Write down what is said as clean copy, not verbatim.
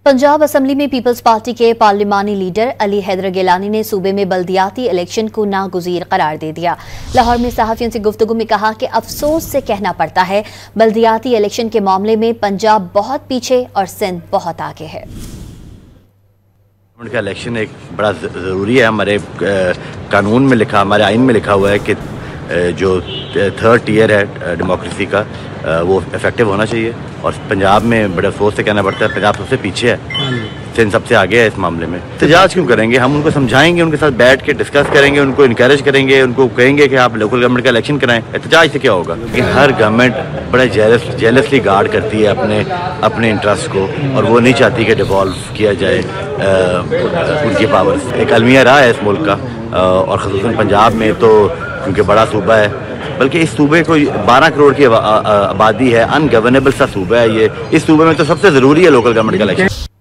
Punjab assembly में peoples party के पार्लिमानी leader Ali Haider Gilani ने सूबे में बल्दियाती इलेक्शन को नागुज़ीर करार दे दिया। लाहौर में सहाफ़ियों से गुफ्तगू में कहा कि अफसोस से कहना पड़ता है बल्दियाती इलेक्शन के मामले में पंजाब बहुत पीछे और सिंध बहुत आगे है। उनका इलेक्शन एक बड़ा ज़रूरी है। हमारे कानून में लिखा, हमारे आइन में लिखा हुआ है कि जो थर्ड टियर है डेमोक्रेसी का वो इफेक्टिव होना चाहिए। और पंजाब में बड़े अफसोस से कहना पड़ता है पंजाब सबसे पीछे है, सिंध सबसे आगे है इस मामले में। एहतजाज क्यों करेंगे? हम उनको समझाएंगे, उनके साथ बैठ के डिस्कस करेंगे, उनको इनकरेज करेंगे, उनको कहेंगे कि आप लोकल गवर्नमेंट का इलेक्शन कराएं। एहतजाज से क्या होगा? कि हर गवर्नमेंट बड़े जेलसली गार्ड करती है अपने इंटरेस्ट को, और वो नहीं चाहती कि डिवॉल्व किया जाए उनकी पावर्स। एक अलमिया रहा है इस मुल्क का, और ख़ुसूसन पंजाब में तो क्योंकि बड़ा सूबा है, बल्कि इस सूबे को 12 करोड़ की आबादी है, अनगवर्नेबल सा सूबा है ये। इस सूबे में तो सबसे ज़रूरी है लोकल गवर्नमेंट का इलेक्शन।